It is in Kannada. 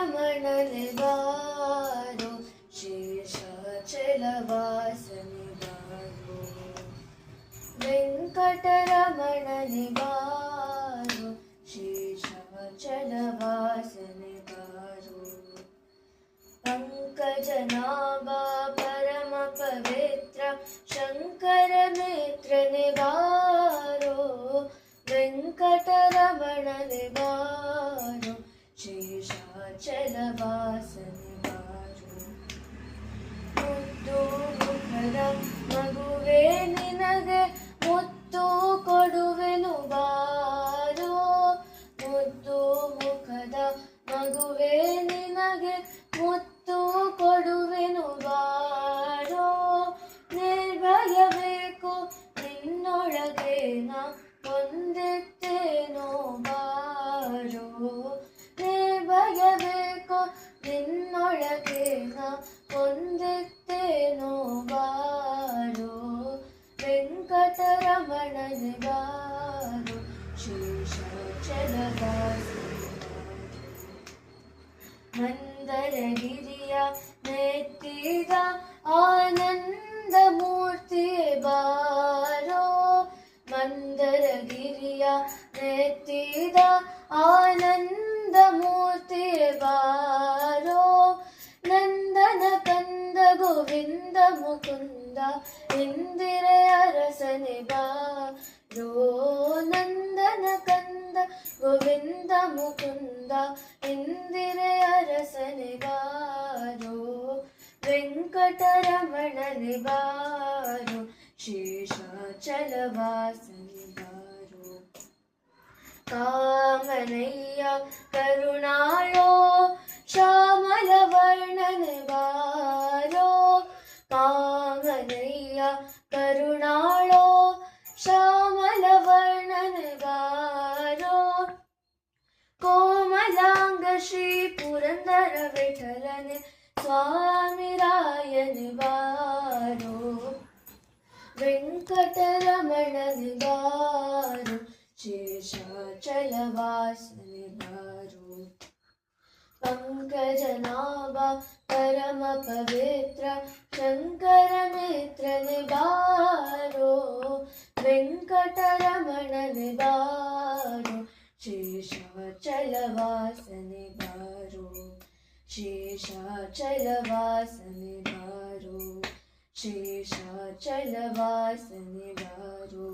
ವೆಂಕಟರಮಣನೆ ಬಾರೋ ಶೇಷಾಚಲವಾಸನೆ ಬಾರೋ ವೆಂಕಟರಮಣನೆ ಬಾರೋ ಶೇಷಾಚಲವಾಸನೆ ಬಾರೋ पंकजनाभ परम पवित्र शंकर मित्रने बारो वेंकटरमणने बारो शेषाचलवासने बारो मुद्दु मुखದ ಮಗುವೆ ನಿನಗೆ ಮುತ್ತು ಕೊಡುವೆನು ಬಾರೋ ಮುದ್ದು ಮುಖದ ಮಗುವೆ ನಿನಗೆ ಮುತ್ತು ಕೊಡುವೆನು ಬಾರೋ ನಿರ್ಭಯಬೇಕು ನಿನ್ನೊಳಗೆ ನಾ ಹೊಂದಿತ್ತೇನೋ ಬಾರೋ ನಿರ್ಭಯಬೇಕು ನಿನ್ನೊಳಗೆ ನಾ ಹೊಂದಿತ್ತೇನೋ ಬಾರೋ ವೆಂಕಟರಮಣನೆ ಬಾರೋ ಶೇಷಾಚಲವಾಸನೆ ಮಂದರಗಿರಿಯ ನೆತ್ತಿದ ಆನಂದ ಮೂರ್ತಿಯೇ ಬಾರೋ ಮಂದರಗಿರಿಯ ನೆತ್ತಿದ ಆನಂದ ಮೂರ್ತಿಯೇ ಬಾರೋ ನಂದನ ಕಂದ ಗೋವಿಂದ ಮುಕುಂದ ಇಂದಿರೆಯ ಅರಸನೆ ಬಾರೋ ನಂದನ ಕಂದ ಗೋವಿಂದ ಮುಕುಂದ ಇಂದಿರೆಯ ಅರಸನೆ ಬಾರೋ ವೆಂಕಟರಮಣನೆ ಬಾರೋ ಶೇಷಾಚಲವಾಸನೆ ಬಾರೋ ಕಾಮನಯ್ಯ ಕರುಣಾಳೋ ಶ್ಯಾಮಲ ವರ್ಣನೆ ಬಾರೋ ಕಾಮನಯ್ಯ ಕರುಣಾಳೋ ಶ್ಯಾಮಲ ವರ್ಣನೆ ಬಾರೋ ಕೋಮಲಾಂಗ ಶ್ರೀ ಪುರಂದರ ವಿಠಲನೆ ಸ್ವಾಮಿ ರಾಯನೆ ಬಾರೋ ವೆಂಕಟರಮಣನೆ ಬಾರೋ ಶೇಷಾಚಲವಾಸನೆ ಬಾರೋ पंकजनाभ परम पवित्र शंकर मित्रने बारो वेंकटरमणने बारो शेषाचलवासने बारो शेषाचलवासने बारो शेषाचलवासने बारो।